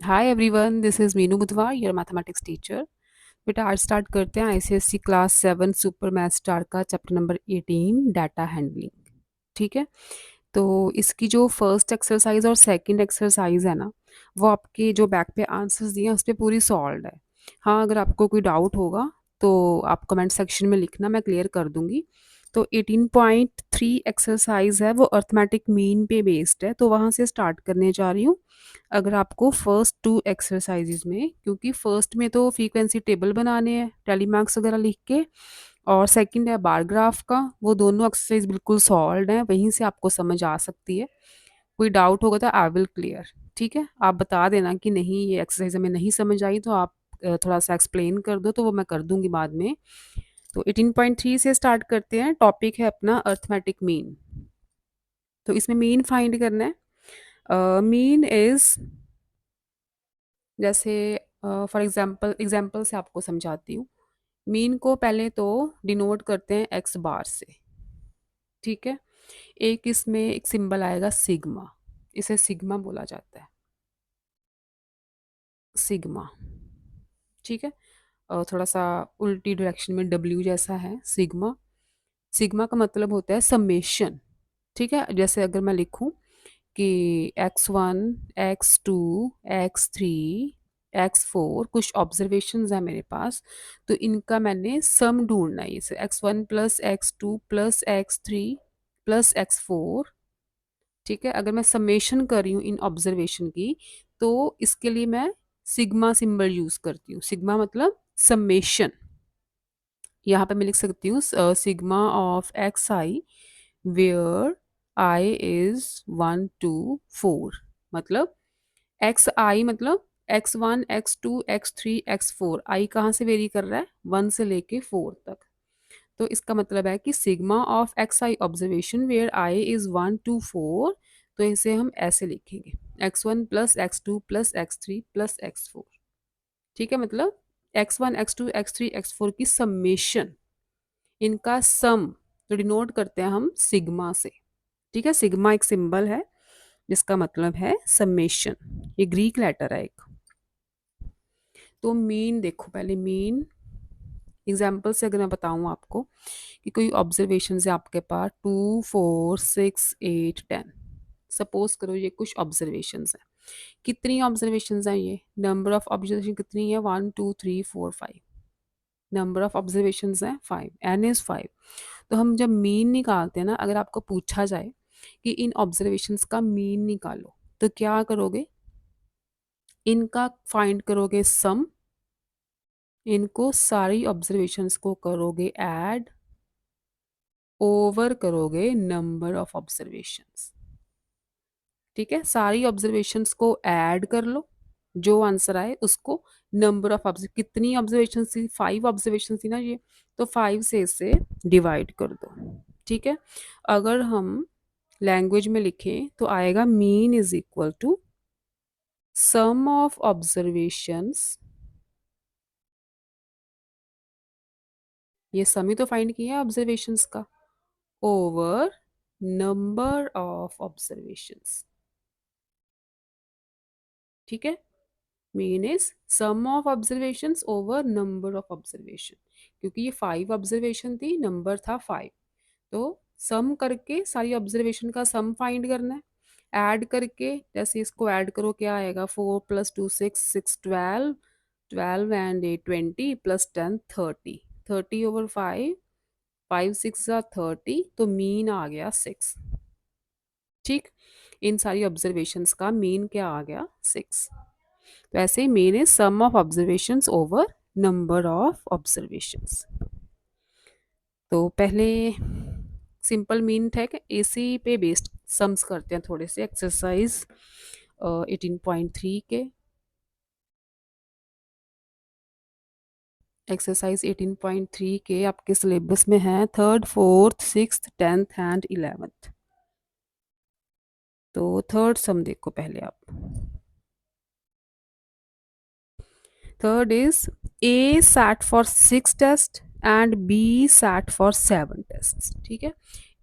Hi everyone, this is Meenu बुधवार, your mathematics teacher. बेटा आज स्टार्ट करते हैं ICSC class 7 super math star का चैप्टर नंबर 18 डाटा हैंडलिंग। ठीक है, तो इसकी जो फर्स्ट एक्सरसाइज और सेकंड एक्सरसाइज है ना, वो आपके जो बैक पे आंसर्स दिए हैं उस पर पूरी सॉल्व है। हाँ, अगर आपको कोई डाउट होगा तो आप कमेंट सेक्शन में लिखना, मैं क्लियर कर दूंगी। तो 18.3 एक्सरसाइज है, वो अर्थमेटिक मीन पे बेस्ड है, तो वहाँ से स्टार्ट करने जा रही हूँ। अगर आपको फर्स्ट टू एक्सरसाइजेज में, क्योंकि फर्स्ट में तो फ्रीक्वेंसी टेबल बनाने हैं टेली मार्क्स वगैरह लिख के, और सेकंड है बार ग्राफ का, वो दोनों एक्सरसाइज बिल्कुल सॉल्व हैं, वहीं से आपको समझ आ सकती है। कोई डाउट होगा तो आई विल क्लियर। ठीक है, आप बता देना कि नहीं ये एक्सरसाइज हमें नहीं समझ आई, तो आप थोड़ा सा एक्सप्लेन कर दो, तो वो मैं कर दूंगी बाद में। तो 18.3 से स्टार्ट करते हैं। टॉपिक है अपना अर्थमेटिक मीन। तो इसमें मीन फाइंड करना है। मीन इज, जैसे फॉर एग्जाम्पल से आपको समझाती हूँ। मीन को पहले तो डिनोट करते हैं एक्स बार से। ठीक है, एक इसमें एक सिंबल आएगा सिग्मा, इसे सिग्मा बोला जाता है, सिग्मा। ठीक है, और थोड़ा सा उल्टी डायरेक्शन में डब्ल्यू जैसा है सिग्मा। सिग्मा का मतलब होता है समेशन। ठीक है, जैसे अगर मैं लिखूं कि x1 x2 x3 x4 कुछ ऑब्जर्वेशंस है मेरे पास, तो इनका मैंने सम ढूंढना है। इसे x1 plus x2 plus x3 plus x4। ठीक है, अगर मैं समेशन कर रही हूँ इन ऑब्जर्वेशन की, तो इसके लिए मैं सिग्मा सिंबल यूज करती हूँ। सिग्मा मतलब समेशन। यहाँ पे मैं लिख सकती हूँ sigma of x i where i is 1 2 4। मतलब एक्स आई मतलब x1 x2 x3 x4, आई कहाँ से वेरी कर रहा है, 1 से लेके 4 तक। तो इसका मतलब है कि sigma of x i observation where i is 1 2 4। तो इसे हम ऐसे लिखेंगे x1 plus x2 plus x3 plus x4। ठीक है, मतलब x1 x2 x3 x4 की समेशन, इनका सम तो डिनोट करते हैं हम सिग्मा से। ठीक है, सिग्मा एक सिंबल है जिसका मतलब है समेशन, ये ग्रीक लेटर है एक। तो मीन देखो, पहले मीन एग्जाम्पल से अगर मैं बताऊं आपको कि कोई ऑब्जर्वेशन है आपके पास 2 4 6 8 10। सपोज करो ये कुछ ऑब्जर्वेशन है। कितनी ऑब्जर्वेशन है, ये नंबर ऑफ ऑब्जर्वेशन कितनी है, 1 2 3 4 5। नंबर ऑफ ऑब्जर्वेशन है 5, एन इज 5। तो हम जब मीन निकालते हैं ना, अगर आपको पूछा जाए कि इन ऑब्जर्वेशंस का मीन निकालो, तो क्या करोगे, इनका फाइंड करोगे सम, इनको सारी ऑब्जर्वेशंस को करोगे ऐड, ओवर करोगे नंबर ऑफ ऑब्जर्वेशंस। ठीक है, सारी ऑब्जर्वेशंस को ऐड कर लो, जो आंसर आए उसको नंबर ऑफ ऑब्जर्व, कितनी ऑब्जर्वेशन थी, 5 ऑब्जर्वेशन थी ना ये, तो 5 से इसे डिवाइड कर दो। ठीक है, अगर हम लैंग्वेज में लिखें तो आएगा mean is equal to sum of observations, ये सम ही तो फाइंड किया है ऑब्जर्वेशंस का, ओवर नंबर ऑफ ऑब्जर्वेशंस। ठीक है, mean is sum of observations over number of observation. क्योंकि ये 5 ऑब्जर्वेशन थी, नंबर था 5, तो सम करके सारी ऑब्जर्वेशन का सम फाइंड करना है। ऐड करके, जैसे इसको ऐड करो क्या आएगा, 4 + 2 6 6 12, 12 एंड 8 20 प्लस 10 30, 30 ओवर 5, 5 6 30, तो मीन आ गया 6। ठीक, इन सारी ऑब्जर्वेशंस का मीन क्या आ गया, 6। तो ऐसे mean is sum of observations over number of observations. तो पहले सिंपल मीन था कि इसी पे बेस्ड सम्स करते हैं थोड़े से एक्सरसाइज 18.3 के। एक्सरसाइज 18.3 के आपके सिलेबस में है 3rd 4th 6th 10th and 11th। तो थर्ड सम देखो पहले आप। Third is A sat for 6 test and B sat for 7 test. ठीक है,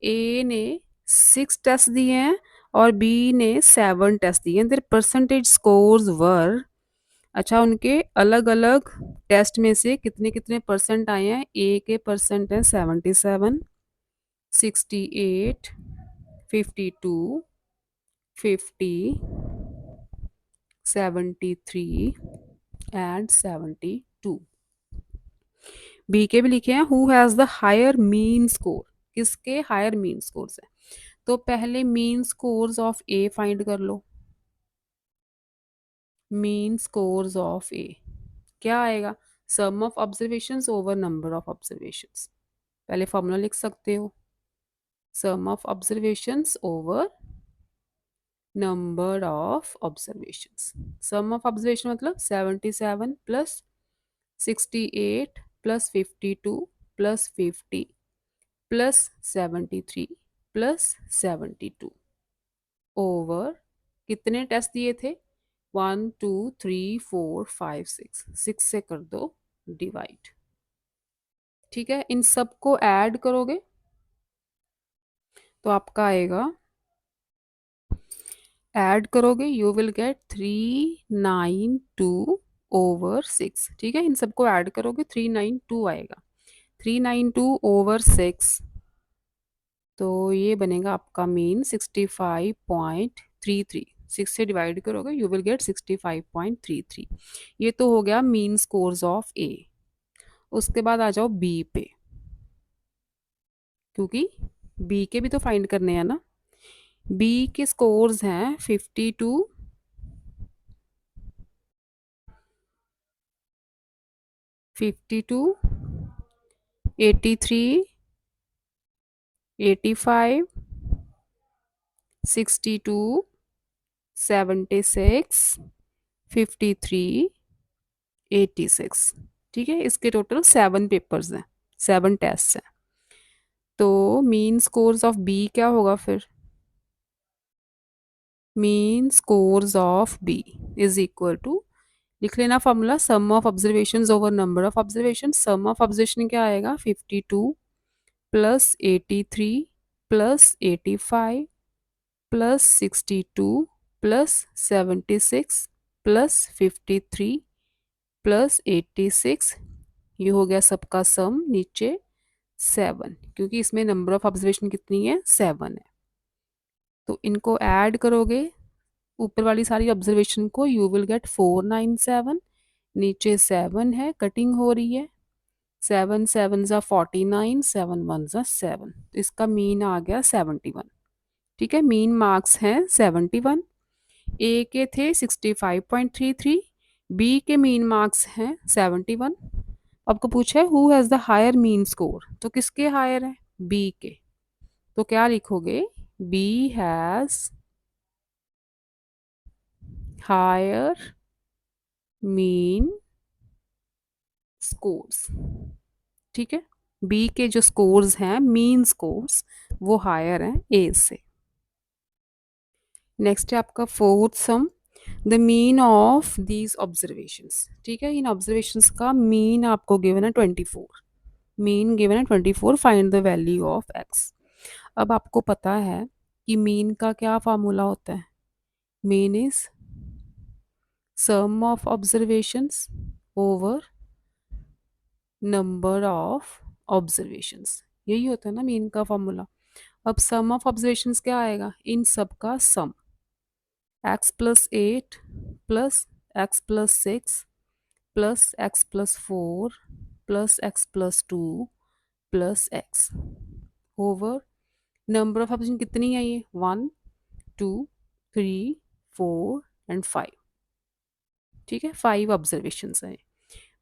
ए ने 6 टेस्ट दिए हैं और बी ने 7 टेस्ट दिए हैं। देयर परसेंटेज स्कोर्स वर अच्छा, उनके अलग अलग टेस्ट में से कितने कितने परसेंट आए हैं? ए के परसेंट हैं 77, 68, 52, 50, 73 एंड 72। बी के भी लिखे हैं who has the higher mean score. किसके हायर मीन स्कोर्स है? तो पहले mean scores of A find कर लो। मीन स्कोर्स ऑफ ए क्या आएगा? Sum of observations over number of observations. पहले फॉर्मूला लिख सकते हो, sum of observations over number of observations. Sum of observation मतलब 77 plus 68 plus 52 plus 50 plus 73 plus 72 over कितने टेस्ट दिए थे? 1 2 3 4 5 6, 6 से कर दो डिवाइड। ठीक है, इन सबको ऐड करोगे तो आपका आएगा, ऐड करोगे यू विल गेट 392 ओवर 6। ठीक है, इन सबको ऐड करोगे 392 आएगा। 392 ओवर 6, तो ये बनेगा आपका मीन 65.33। 6 से डिवाइड करोगे यू विल गेट 65.33। ये तो हो गया मीन स्कोर्स ऑफ ए। उसके बाद आ जाओ बी पे, क्योंकि बी के भी तो फाइंड करने हैं ना। बी के स्कोर्स हैं 52, 52, 83, 85, 62, 76, 53, 86। ठीक है, इसके टोटल 7 पेपर्स हैं, 7 टेस्ट हैं। तो मीन स्कोर्स ऑफ बी क्या होगा फिर? Mean scores of B is equal to, लिख लेना formula, sum of observation over number of observation. Sum of observation क्या आएगा? 52 plus 83 plus 85 plus 62 plus 76 plus 53 plus 86। ये हो गया सबका सम नीचे 7, क्योंकि इसमें नंबर ऑफ ऑब्जर्वेशन कितनी है? 7 है। तो इनको ऐड करोगे ऊपर वाली सारी ऑब्जर्वेशन को, यू विल गेट 497। नीचे 7 है, कटिंग हो रही है, 7 7 ज़ा 49, 7 1 ज़ा 7। तो इसका मीन आ गया 71। ठीक है, मीन मार्क्स हैं 71। ए के थे 65.33, बी के मीन मार्क्स हैं 71। आपको पूछा है who has the higher mean score, तो किसके हायर है? बी के। तो क्या लिखोगे? B has higher mean scores. ठीक है, बी के जो स्कोर्स हैं मीन स्कोर्स वो हायर हैं ए से। नेक्स्ट है आपका fourth some, the mean of these observations. ठीक है, इन ऑब्जर्वेशंस का मीन आपको गिवन है 24। मीन गिवन है 24, find the value of x. अब आपको पता है कि मीन का क्या फार्मूला होता है? Mean is sum of observations over number of observations, यही होता है ना मीन का फॉर्मूला। अब सम ऑफ ऑब्जर्वेशंस क्या आएगा? इन सब का सम, x plus 8 plus x plus 6 plus x plus 4 plus x plus 2 plus x over number of observation कितनी है? ये 1 2 3 4 एंड 5। ठीक है, 5 ऑब्जर्वेशंस है।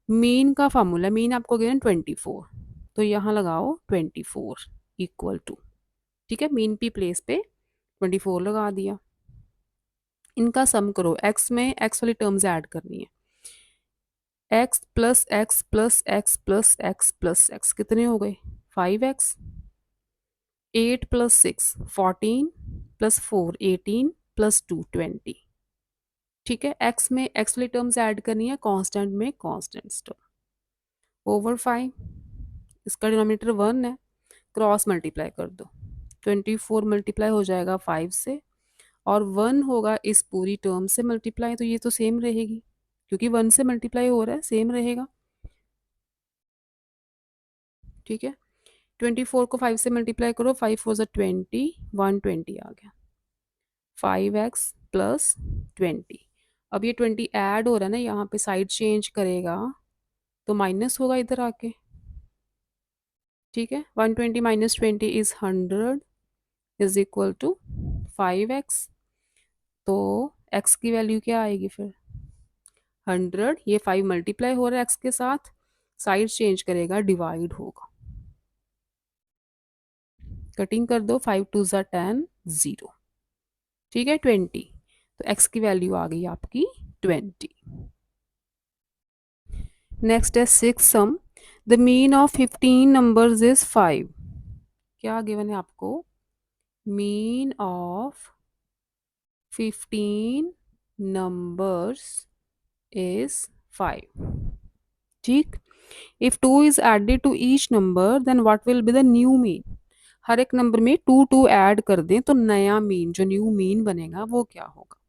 मीन का फार्मूला, मीन आपको गिवन 24, तो यहाँ लगाओ 24 इक्वल टू, ठीक है, मीन पी प्लेस पे 24 लगा दिया। इनका सम करो, एक्स में एक्स वाली टर्म्स ऐड करनी है। X plus x plus x plus x plus x कितने हो गए? 5x। 8 plus 6 14 plus 4 18 plus 2 20। ठीक है, एक्स में एक्स वाली टर्म्स ऐड करनी है, कांस्टेंट में कांस्टेंट्स टर्म ओवर 5। इसका डिनोमिनेटर 1 है, क्रॉस मल्टीप्लाई कर दो, 24 मल्टीप्लाई हो जाएगा 5 से, और 1 होगा इस पूरी टर्म से मल्टीप्लाई, तो ये तो सेम रहेगी। क्योंकि 1 से मल्टीप्लाई हो रहा है, सेम रहेगा। ठीक है, 24 को 5 से मल्टीप्लाई करो, 5 फोर ज़ा 20, 120 आ गया। 5x plus 20। अब ये 20 ऐड हो रहा है ना, यहाँ पे साइड चेंज करेगा तो माइनस होगा इधर आके। ठीक है, 120 minus 20 is 100 is equal to 5x। तो x की वैल्यू क्या आएगी फिर? 100। ये 5 मल्टीप्लाई हो रहा है x के साथ, साइड चेंज करेगा, डिवाइड होगा। कटिंग कर दो, 5 टू ज़ा 10, 0। ठीक है, 20। तो x की वैल्यू आ गई आपकी 20। नेक्स्ट है 6 sum. The mean of 15 numbers is 5। क्या गिवन है आपको? Mean of 15 numbers is 5. ठीक। If 2 is added to each number then what will be the new mean? हर एक नंबर में 2 ऐड कर दें तो नया मीन, जो न्यू मीन बनेगा वो क्या होगा?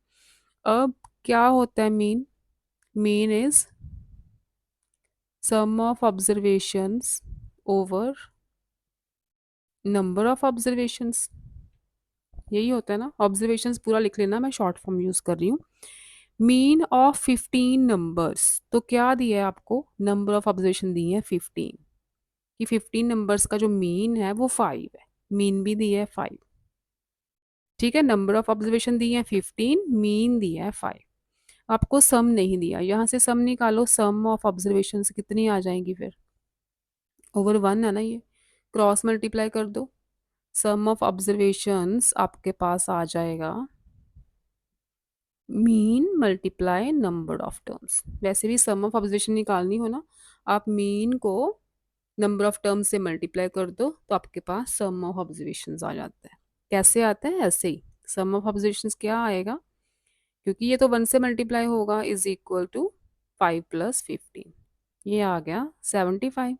अब क्या होता है mean? Mean is sum of observations over number of observations. यही होता है ना, ऑब्जर्वेशंस पूरा लिख लेना, मैं शॉर्ट फॉर्म यूज कर रही हूँ। मीन ऑफ 15 नंबर्स, तो क्या दिया है आपको? नंबर ऑफ ऑब्जर्वेशन दी है 15, कि 15 नंबर्स का जो मीन है वो 5 है। मीन भी दिया है 5। ठीक है, नंबर ऑफ ऑब्जर्वेशन दी है 15, मीन दिया है 5। आपको सम नहीं दिया, यहाँ से सम निकालो, सम ऑफ ऑब्जर्वेशन कितनी आ जाएंगी फिर? ओवर 1 है ना ये, क्रॉस मल्टीप्लाई कर दो। सम ऑफ ऑब्जर्वेशंस आपके पास आ जाएगा mean multiply number of terms. वैसे भी सम ऑफ ऑब्जर्वेशन निकालनी हो ना, आप मीन को नंबर ऑफ टर्म्स से मल्टीप्लाई कर दो तो आपके पास सम ऑफ ऑब्जर्वेशंस आ जाता है। कैसे आता है? ऐसे ही। सम ऑफ ऑब्जर्वेशंस क्या आएगा? क्योंकि ये तो 1 से मल्टीप्लाई होगा, इज इक्वल टू 5 प्लस 15। ये आ गया 75।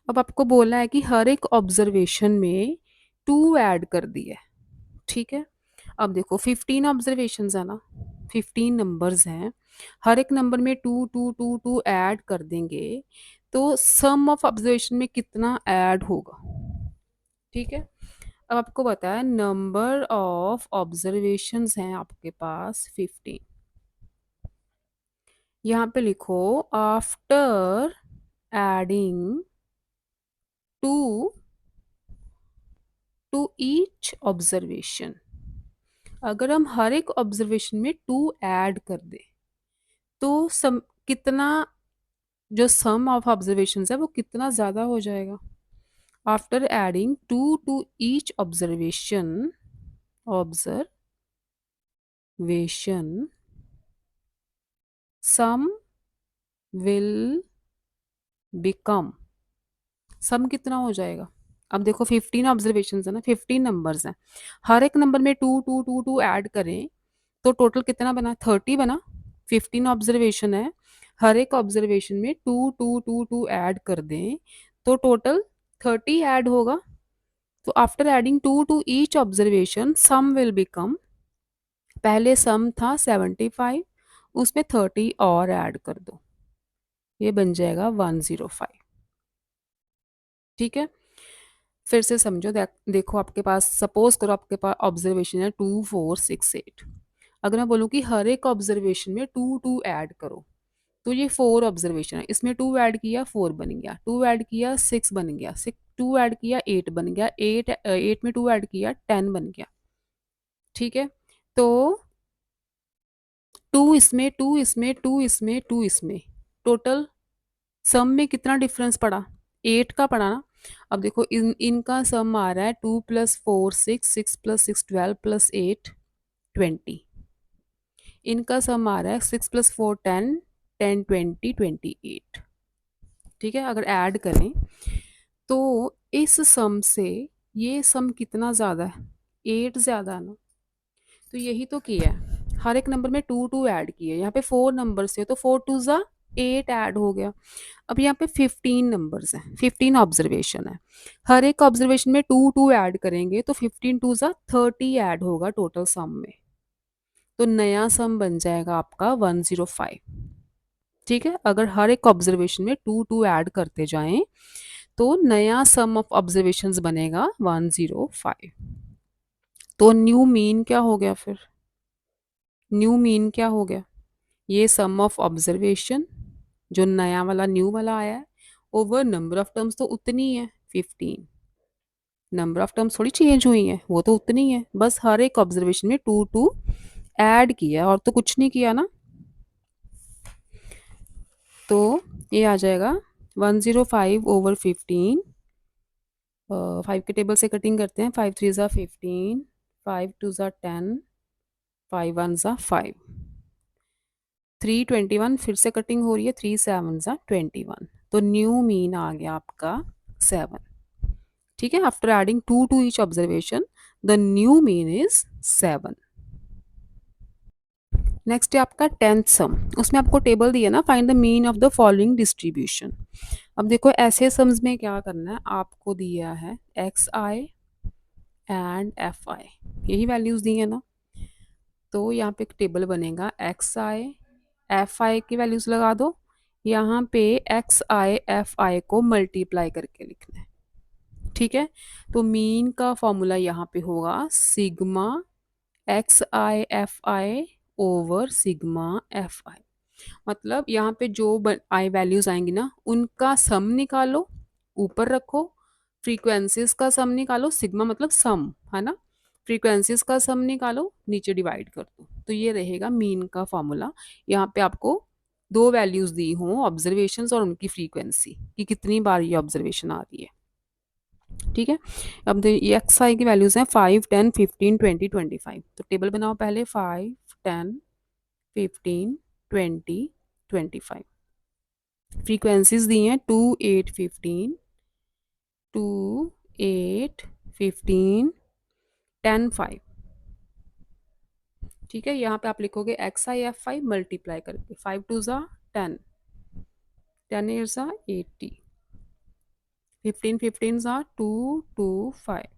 अब आपको बोला है कि हर एक ऑब्जर्वेशन में 2 ऐड कर दिए। ठीक है, अब देखो 15 ऑब्जर्वेशंस है ना, 15 नंबर्स हैं, हर एक नंबर में 2 ऐड कर देंगे तो सम ऑफ ऑब्जर्वेशन में कितना ऐड होगा? ठीक है, अब आपको पता है नंबर ऑफ ऑब्जर्वेशंस हैं आपके पास 15। यहाँ पे लिखो after adding two to each observation. अगर हम हर एक ऑब्जर्वेशन में 2 ऐड कर दें तो सम कितना, जो सम ऑफ ऑब्जर्वेशन है वो कितना ज़्यादा हो जाएगा? After adding 2 to each observation sum will become. Sum कितना हो जाएगा? अब देखो 15 ऑब्जर्वेशन है ना, 15 नंबर्स हैं, हर एक नंबर में 2 ऐड करें तो टोटल कितना बना? 30 बना। 15 ऑब्जर्वेशन है, हर एक ऑब्जर्वेशन में 2 ऐड कर दें तो टोटल 30 ऐड होगा। तो after adding 2 to each observation sum will become, पहले सम था 75, उसमें 30 और ऐड कर दो, ये बन जाएगा 105। ठीक है, फिर से समझो, देखो आपके पास, सपोज करो आपके पास ऑब्जर्वेशन है 2 4 6 8। अगर मैं बोलूँ कि हर एक ऑब्जर्वेशन में 2 ऐड करो तो ये 4 ऑब्जर्वेशन है, इसमें 2 ऐड किया 4 बन गया, 2 ऐड किया 6 बन गया, 6 2 ऐड किया 8 बन गया, 8 में 2 ऐड किया 10 बन गया। ठीक है, तो 2 इसमें, 2 इसमें, 2 इसमें, 2 इसमें, टोटल सम में कितना डिफरेंस पड़ा? 8 का पड़ा ना। अब देखो इनका सम आ रहा है 2 प्लस 4 6, 6 प्लस 6 12 प्लस 8 20। इनका सम आ रहा है 6 प्लस 4 10, 10 20 28। ठीक है, अगर ऐड करें तो इस सम से ये सम कितना ज़्यादा है? 8 ज़्यादा है ना। तो यही तो किया है, हर एक नंबर में 2 ऐड किए, यहाँ पे 4 नंबर से तो 4 टू ज़ा 8 ऐड हो गया। अब यहाँ पे 15 नंबर्स हैं, 15 ऑब्जर्वेशन है, हर एक ऑब्जर्वेशन में 2 ऐड करेंगे तो 15 टू ज़ा 30 ऐड होगा टोटल सम में। तो नया सम बन जाएगा आपका 105। ठीक है, अगर हर एक ऑब्जर्वेशन में टू टू ऐड करते जाएं तो नया सम ऑफ ऑब्जर्वेशंस बनेगा 105। तो न्यू मीन क्या हो गया फिर? न्यू मीन क्या हो गया? ये सम ऑफ ऑब्जर्वेशन जो नया वाला न्यू वाला आया है ओवर नंबर ऑफ टर्म्स तो उतनी है 15। नंबर ऑफ टर्म्स थोड़ी चेंज हुई है, वो तो उतनी है, बस हर एक ऑब्जर्वेशन में टू टू ऐड किया और तो कुछ नहीं किया ना। तो ये आ जाएगा 105/15। 5 के टेबल से कटिंग करते हैं। 5 3 ज़ा 15, 5 2 ज़ा 10, 5 1 ज़ा 5, 321 फिर से कटिंग हो रही है। 3 7 ज़ा 21। तो न्यू मीन आ गया आपका 7। ठीक है, after adding two to each observation the new mean is 7। Next है आपका टेंथ सम। उसमें आपको टेबल दिया ना, find the mean of the following distribution. अब देखो ऐसे सम्स में क्या करना है, आपको दिया है x I and F I, यही वैल्यूज दी है ना। तो यहाँ पे एक टेबल बनेगा, एक्स आई एफ आई की वैल्यूज लगा दो, यहाँ पे एक्स आई एफ आई को मल्टीप्लाई करके लिखना है। ठीक है, तो मीन का फॉर्मूला यहाँ पे होगा sigma x I F I over sigma F I. मतलब यहाँ पे जो आई वैल्यूज आएंगी ना उनका सम निकालो, ऊपर रखो। फ्रीक्वेंसीज का सम निकालो, सिग्मा मतलब सम है ना, फ्रीक्वेंसीज का सम निकालो, नीचे डिवाइड कर दो। तो ये रहेगा मीन का फॉर्मूला। यहाँ पे आपको दो वैल्यूज दी हों, ऑब्जर्वेशंस और उनकी फ्रीक्वेंसी कि कितनी बार ये ऑब्जर्वेशन आ रही है। ठीक है, अब ये एक्स आई की वैल्यूज हैं 5 10 15 20 25। तो टेबल बनाओ पहले, 5 10 15 20 25। फ्रीक्वेंसीज दी हैं 2 8 15, 2 8 15 10 5। ठीक है, यहाँ पे आप लिखोगे x I F I multiply करके, 5 2 ज़ा 10, 10 8 ज़ा 80, 15 15 ज़ा 2 2 5,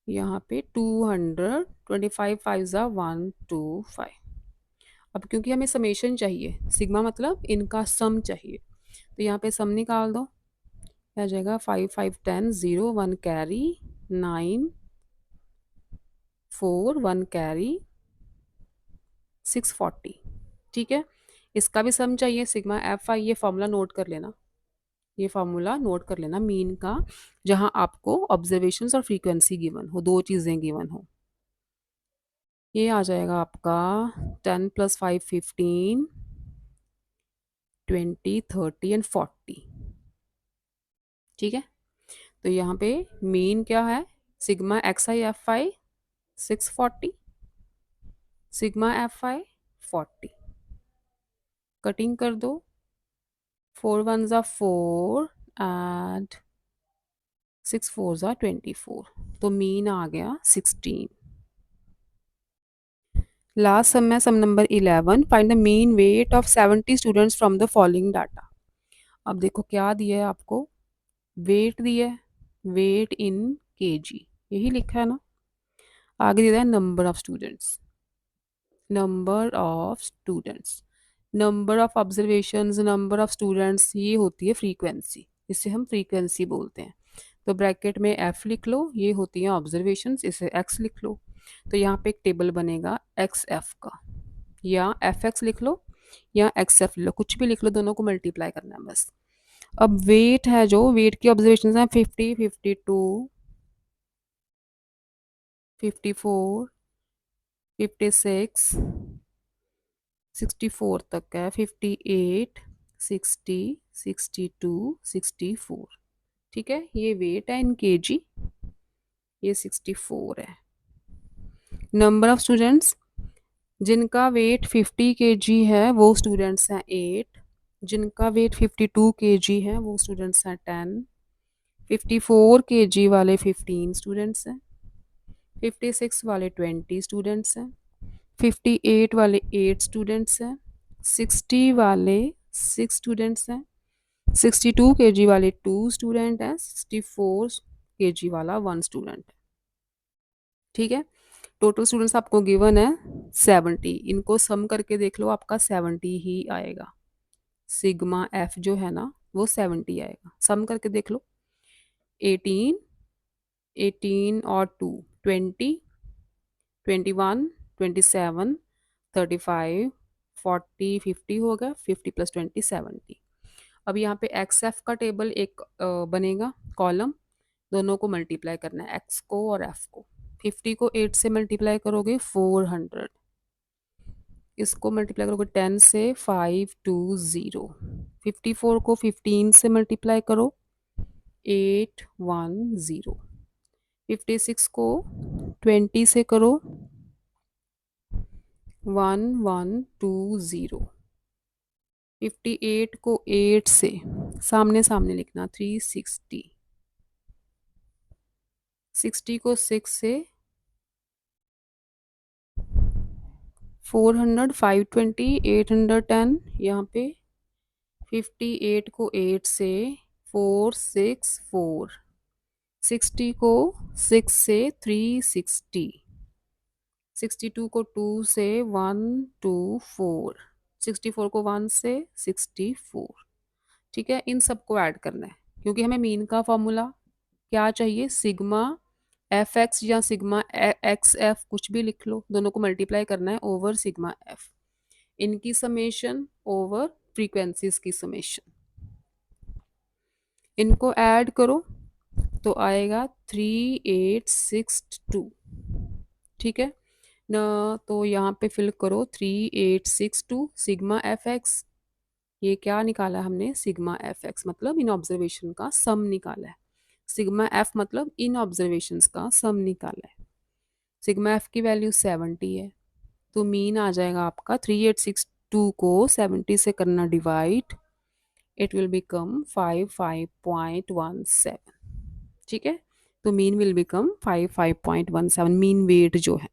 यहाँ पे 200, 25 5 ज़ा 125। अब क्योंकि हमें समेशन चाहिए, सिग्मा मतलब इनका सम चाहिए, तो यहाँ पे सम निकाल दो। आ जाएगा 5 5 10 0 1 कैरी 9 4 1 कैरी 640। ठीक है, इसका भी सम चाहिए सिग्मा एफ आई। ये फॉर्मूला नोट कर लेना, ये फॉर्मूला नोट कर लेना मीन का, जहां आपको ऑब्जर्वेशंस और फ्रीक्वेंसी गिवन हो, दो चीज़ें गिवन हो। ये आ जाएगा आपका 10 + 5 15, 20 30 एंड 40। ठीक है, तो यहाँ पे मीन क्या है, sigma x I F I 640, sigma F I 40। Cutting कर दो, 4 1 ज़ा 4 एंड 6 4 ज़ा 24। तो मीन आ गया 16। लास्ट सम है sum number 11, find the mean weight of 70 students from the following data. अब देखो क्या दिया है आपको, वेट दिया है, वेट इन केजी यही लिखा है ना। आगे दिया है number of students, number of students, number of observations, number of students, ये होती है फ्रीक्वेंसी, इसे हम फ्रीक्वेंसी बोलते हैं। तो ब्रैकेट में एफ लिख लो, ये होती हैं ऑब्जर्वेशंस, इसे एक्स लिख लो। तो यहाँ पे एक टेबल बनेगा एक्स एफ का, या एफ एक्स लिख लो या एक्स एफ लिख लो, कुछ भी लिख लो, दोनों को मल्टीप्लाई करना है बस। अब वेट है, जो वेट की ऑब्जर्वेशन है 50 52 54 56 64 तक है, 58 60 62 64। ठीक है, ये वेट है इन केजी, ये 64 है। नंबर ऑफ स्टूडेंट्स, जिनका वेट 50 केजी है वो स्टूडेंट्स हैं 8, जिनका वेट 52 केजी है वो स्टूडेंट्स हैं 10, 54 केजी वाले 15 स्टूडेंट्स हैं, 56 वाले 20 स्टूडेंट्स हैं, 58 वाले 8 स्टूडेंट्स हैं, 60 वाले 6 स्टूडेंट्स हैं, 62 केजी वाले 2 स्टूडेंट हैं, 64 केजी वाला 1 स्टूडेंट है। ठीक है, टोटल स्टूडेंट्स आपको गिवन है 70, इनको सम करके देख लो, आपका 70 ही आएगा। सिग्मा एफ जो है ना वो 70 आएगा, सम करके देख लो। 18, 18 और 2 20, 21, 27, 35, 40, 50 हो गया, 50 प्लस 20 70। अब यहाँ पे एक्स एफ का टेबल एक बनेगा कॉलम, दोनों को मल्टीप्लाई करना है, एक्स को और एफ को। 50 को 8 से मल्टीप्लाई करोगे 400, इसको मल्टीप्लाई करोगे 10 से 520, 54 को 15 से मल्टीप्लाई करो 810, 56 को 20 से करो 1120, 58 को 8 से सामने सामने लिखना 360, 60 को 6 से 400, 520, 810 यहाँ पे, 58 को 8 से 464, 60 को 6 से 360, 62 को 2 से 124, 64 को 1 से 64। ठीक है, इन सबको ऐड करना है क्योंकि हमें मीन का फॉर्मूला क्या चाहिए, सिग्मा एफ एक्स या सिग्मा एक्स एफ, कुछ भी लिख लो, दोनों को मल्टीप्लाई करना है ओवर सिग्मा एफ, इनकी समेशन ओवर फ्रीक्वेंसीज की समेशन, इनको ऐड करो तो आएगा 3862। ठीक है ना, तो यहाँ पे फिल करो 3862 सिग्मा एफ एक्स, ये क्या निकाला हमने, सिग्मा एफ एक्स मतलब इन ऑब्जर्वेशन का सम निकाला है, सिग्मा एफ मतलब इन ऑब्जर्वेशंस का सम निकाला है। सिग्मा एफ की वैल्यू 70 है, तो मीन आ जाएगा आपका 3862 को 70 से करना डिवाइड, इट विल बिकम 55.17। ठीक है, तो mean will become 55.17, mean weight जो है।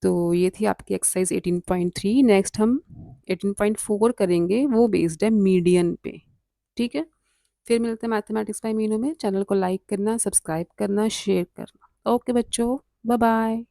तो ये थी आपकी एक्सरसाइज 18.3। नेक्स्ट हम 18.4 करेंगे, वो बेस्ड है मीडियन पे। ठीक है, फिर मिलते हैं मैथमेटिक्स बाय मीनू में। चैनल को लाइक करना, सब्सक्राइब करना, शेयर करना। ओके बच्चों, बाय बाय।